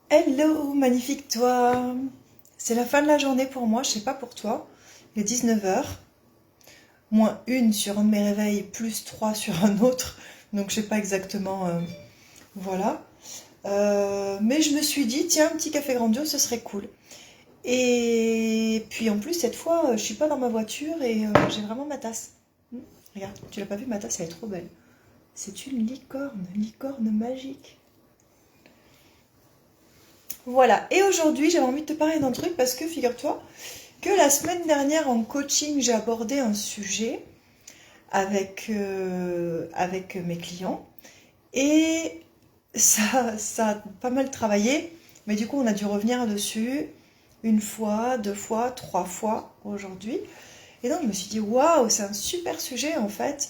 Hello, magnifique toi. C'est la fin de la journée pour moi, je sais pas pour toi. Il est 19 h, moins 1 sur un de mes réveils, plus 3 sur un autre. Donc je sais pas exactement, voilà. Mais je me suis dit, tiens, un petit café grandiose, ce serait cool. Et puis en plus, cette fois, je suis pas dans ma voiture et j'ai vraiment ma tasse. Regarde, tu l'as pas vu, ma tasse, elle est trop belle. C'est une licorne magique. Voilà, et aujourd'hui j'avais envie de te parler d'un truc parce que figure-toi que la semaine dernière en coaching j'ai abordé un sujet avec mes clients et ça a pas mal travaillé, mais du coup on a dû revenir dessus une fois, deux fois, trois fois aujourd'hui. Et donc je me suis dit waouh, c'est un super sujet en fait,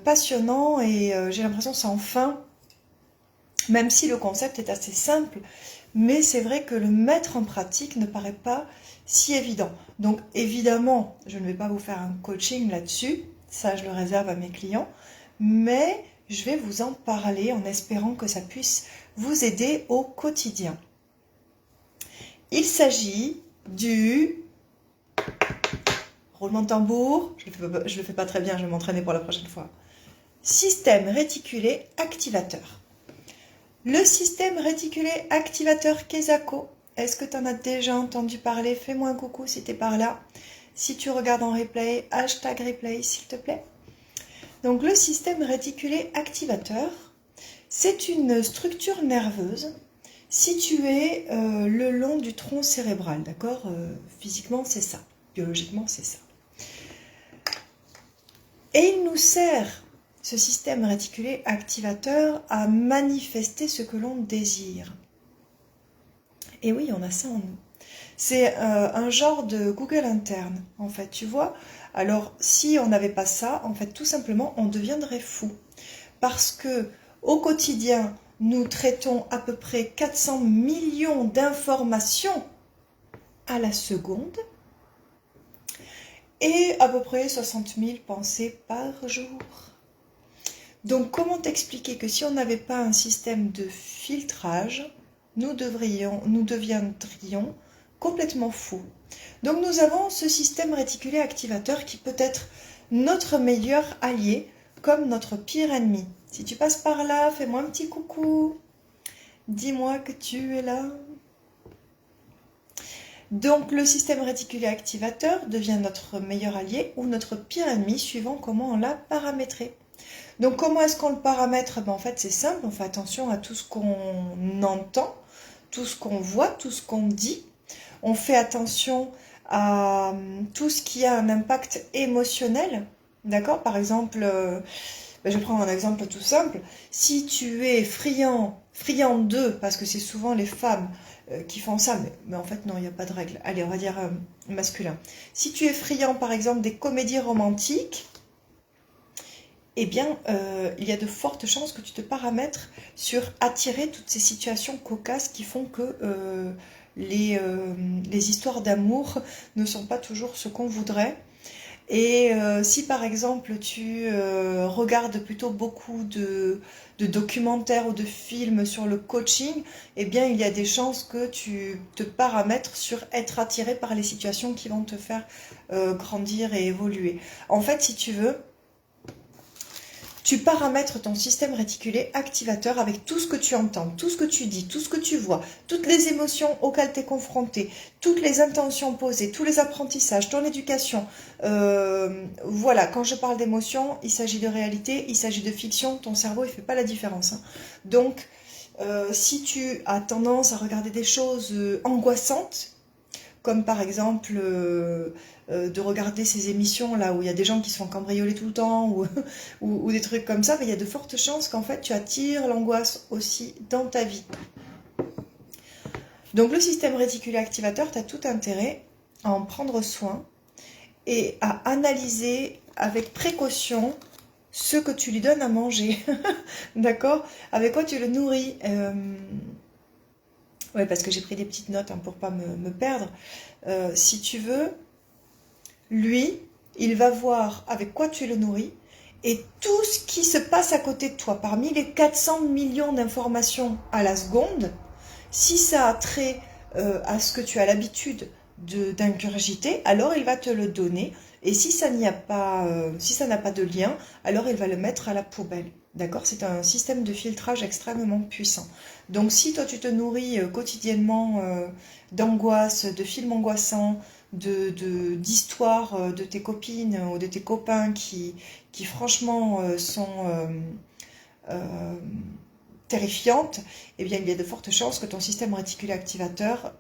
passionnant et j'ai l'impression sans fin, même si le concept est assez simple. Mais c'est vrai que le mettre en pratique ne paraît pas si évident. Donc évidemment, je ne vais pas vous faire un coaching là-dessus, ça je le réserve à mes clients, mais je vais vous en parler en espérant que ça puisse vous aider au quotidien. Il s'agit du roulement de tambour, je le fais pas très bien, je vais m'entraîner pour la prochaine fois. Système réticulé activateur. Le système réticulé activateur Kesako. Est-ce que tu en as déjà entendu parler? Fais-moi un coucou si tu es par là. Si tu regardes en replay, hashtag replay s'il te plaît. Donc le système réticulé activateur, c'est une structure nerveuse située le long du tronc cérébral, d'accord? Physiquement c'est ça, biologiquement c'est ça. Et il nous sert, ce système réticulé activateur, à manifester ce que l'on désire. Et oui, on a ça en nous. C'est un genre de Google interne, en fait, tu vois. Alors, si on n'avait pas ça, en fait, tout simplement, on deviendrait fou. Parce que au quotidien, nous traitons à peu près 400 millions d'informations à la seconde et à peu près 60 000 pensées par jour. Donc, comment t'expliquer que si on n'avait pas un système de filtrage, nous deviendrions complètement fous. Donc nous avons ce système réticulé activateur qui peut être notre meilleur allié comme notre pire ennemi. Si tu passes par là, fais-moi un petit coucou. Dis-moi que tu es là. Donc le système réticulé activateur devient notre meilleur allié ou notre pire ennemi suivant comment on l'a paramétré. Donc comment est-ce qu'on le paramètre? En fait c'est simple, on fait attention à tout ce qu'on entend, tout ce qu'on voit, tout ce qu'on dit. On fait attention à tout ce qui a un impact émotionnel. D'accord? Par exemple, je prends un exemple tout simple. Si tu es friand d'eux, parce que c'est souvent les femmes qui font ça, mais en fait non, il n'y a pas de règle. Allez, on va dire masculin. Si tu es friand par exemple des comédies romantiques, eh bien, il y a de fortes chances que tu te paramètres sur attirer toutes ces situations cocasses qui font que les histoires d'amour ne sont pas toujours ce qu'on voudrait. Et si par exemple tu regardes plutôt beaucoup de documentaires ou de films sur le coaching, eh bien il y a des chances que tu te paramètres sur être attiré par les situations qui vont te faire grandir et évoluer. En fait, si tu veux, tu paramètres ton système réticulé activateur avec tout ce que tu entends, tout ce que tu dis, tout ce que tu vois, toutes les émotions auxquelles tu es confronté, toutes les intentions posées, tous les apprentissages, ton éducation. Voilà, quand je parle d'émotions, il s'agit de réalité, il s'agit de fiction, ton cerveau il ne fait pas la différence. Hein. Donc, si tu as tendance à regarder des choses angoissantes, comme par exemple de regarder ces émissions là où il y a des gens qui se font cambrioler tout le temps ou des trucs comme ça, mais il y a de fortes chances qu'en fait tu attires l'angoisse aussi dans ta vie. Donc le système réticulé activateur, tu as tout intérêt à en prendre soin et à analyser avec précaution ce que tu lui donnes à manger. D'accord? Avec quoi tu le nourris. Ouais, parce que j'ai pris des petites notes hein, pour pas me perdre. Si tu veux, lui, il va voir avec quoi tu le nourris et tout ce qui se passe à côté de toi. Parmi les 400 millions d'informations à la seconde, Si ça a trait à ce que tu as l'habitude d'ingurgiter, alors il va te le donner. Et si ça n'y a pas, si ça n'a pas de lien, alors il va le mettre à la poubelle. D'accord? C'est un système de filtrage extrêmement puissant. Donc si toi tu te nourris quotidiennement d'angoisse, de films angoissants, d'histoires de tes copines ou de tes copains qui franchement sont euh, terrifiantes, eh bien il y a de fortes chances que ton système réticulé activateur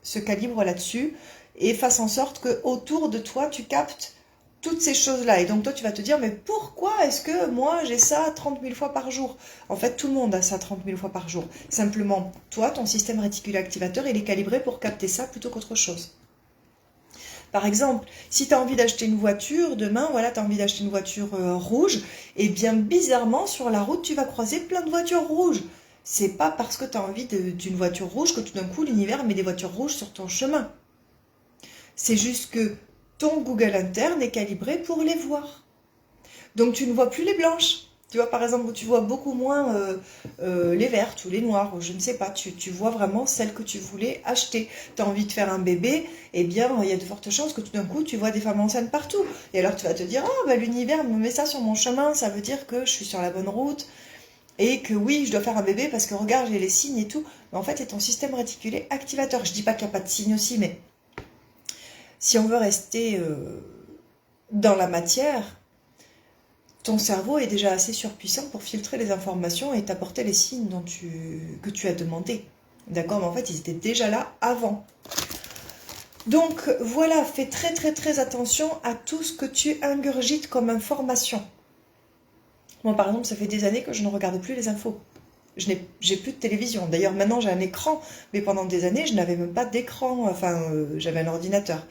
se calibre là-dessus et fasse en sorte que autour de toi tu captes toutes ces choses-là. Et donc toi tu vas te dire, mais pourquoi est-ce que moi j'ai ça 30 000 fois par jour? En fait tout le monde a ça 30 000 fois par jour. Simplement, toi, ton système réticulé activateur, il est calibré pour capter ça plutôt qu'autre chose. Par exemple, si tu as envie d'acheter une voiture, demain, voilà, tu as envie d'acheter une voiture rouge, et bien bizarrement, sur la route, tu vas croiser plein de voitures rouges. C'est pas parce que tu as envie d'une voiture rouge que tout d'un coup, l'univers met des voitures rouges sur ton chemin. C'est juste que ton Google interne est calibré pour les voir. Donc tu ne vois plus les blanches. Tu vois, par exemple, tu vois beaucoup moins les vertes ou les noires, ou je ne sais pas. Tu vois vraiment celles que tu voulais acheter. Tu as envie de faire un bébé, eh bien, il y a de fortes chances que tout d'un coup, tu vois des femmes enceintes partout. Et alors, tu vas te dire, ah, bah, l'univers me met ça sur mon chemin, ça veut dire que je suis sur la bonne route, et que oui, je dois faire un bébé parce que regarde, j'ai les signes et tout. Mais en fait, c'est ton système réticulé activateur. Je dis pas qu'il n'y a pas de signes aussi, mais si on veut rester dans la matière, ton cerveau est déjà assez surpuissant pour filtrer les informations et t'apporter les signes que tu as demandé. D'accord? Mais en fait, ils étaient déjà là avant. Donc voilà, fais très très très attention à tout ce que tu ingurgites comme information. Moi par exemple, ça fait des années que je ne regarde plus les infos. J'ai plus de télévision. D'ailleurs, maintenant j'ai un écran, mais pendant des années, je n'avais même pas d'écran. Enfin, j'avais un ordinateur,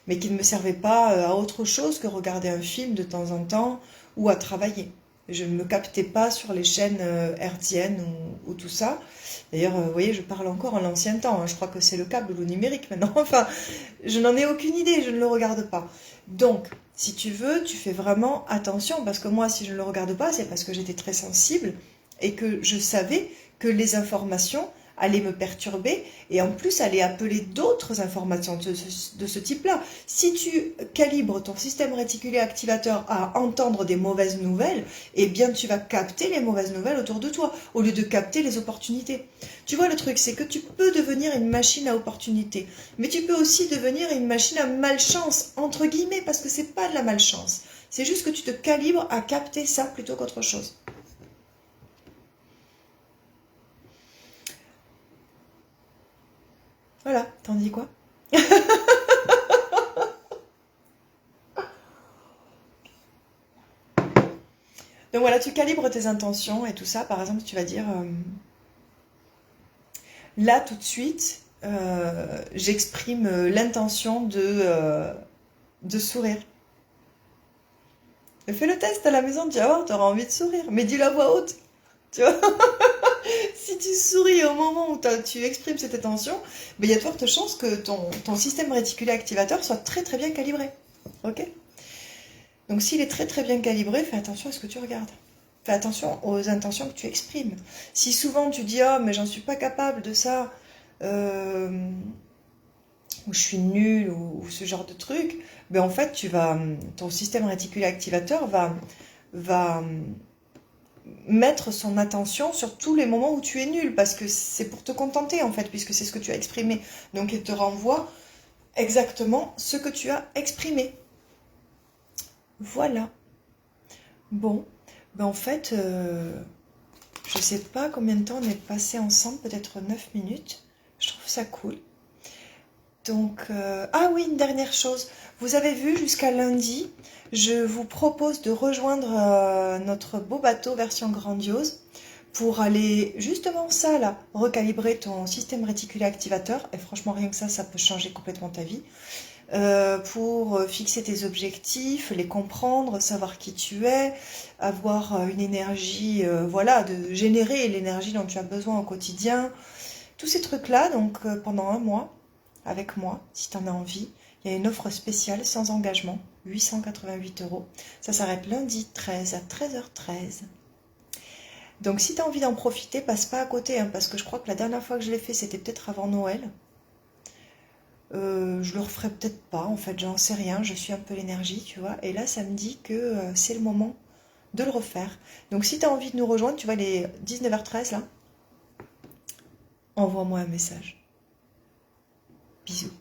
mais qui ne me servait pas à autre chose que regarder un film de temps en temps ou à travailler. Je ne me captais pas sur les chaînes hertziennes ou tout ça. D'ailleurs, vous voyez, je parle encore en l'ancien temps. Hein. Je crois que c'est le câble ou le numérique maintenant. Enfin, je n'en ai aucune idée, je ne le regarde pas. Donc, si tu veux, tu fais vraiment attention, parce que moi, si je ne le regarde pas, c'est parce que j'étais très sensible et que je savais que les informations allaient me perturber et en plus allaient appeler d'autres informations de ce type-là. Si tu calibres ton système réticulé activateur à entendre des mauvaises nouvelles, eh bien tu vas capter les mauvaises nouvelles autour de toi au lieu de capter les opportunités. Tu vois, le truc, c'est que tu peux devenir une machine à opportunités, mais tu peux aussi devenir une machine à malchance, entre guillemets, parce que c'est pas de la malchance. C'est juste que tu te calibres à capter ça plutôt qu'autre chose. Voilà, t'en dis quoi? Donc voilà, tu calibres tes intentions et tout ça. Par exemple, tu vas dire, là tout de suite, j'exprime l'intention de sourire. Fais le test à la maison, tu vas voir, tu auras envie de sourire. Mais dis-le à voix haute, tu vois. Si tu souris au moment où tu exprimes cette intention, ben, il y a de fortes chances que ton système réticulé activateur soit très très bien calibré. Ok? Donc s'il est très très bien calibré, fais attention à ce que tu regardes. Fais attention aux intentions que tu exprimes. Si souvent tu dis oh mais j'en suis pas capable de ça, ou je suis nulle ou ce genre de truc, ben en fait ton système réticulé activateur va mettre son attention sur tous les moments où tu es nul parce que c'est pour te contenter en fait puisque c'est ce que tu as exprimé. Donc il te renvoie exactement ce que tu as exprimé. Voilà. Bon, ben en fait, je sais pas combien de temps on est passé ensemble, peut-être 9 minutes. Je trouve ça cool. Donc, ah oui, une dernière chose. Vous avez vu, jusqu'à lundi, je vous propose de rejoindre notre beau bateau version grandiose pour aller justement ça là, recalibrer ton système réticulé activateur. Et franchement, rien que ça peut changer complètement ta vie. Pour fixer tes objectifs, les comprendre, savoir qui tu es, avoir une énergie, voilà, de générer l'énergie dont tu as besoin au quotidien. Tous ces trucs-là, donc pendant un mois, avec moi, si tu en as envie, il y a une offre spéciale sans engagement, 888 €. Ça s'arrête lundi 13 à 13h13. Donc si tu as envie d'en profiter, passe pas à côté, hein, parce que je crois que la dernière fois que je l'ai fait, c'était peut-être avant Noël. Je le referai peut-être pas, en fait, j'en sais rien, je suis un peu l'énergie, tu vois. Et là, ça me dit que c'est le moment de le refaire. Donc si tu as envie de nous rejoindre, tu vois, les 19h13 là, envoie-moi un message. Bisous.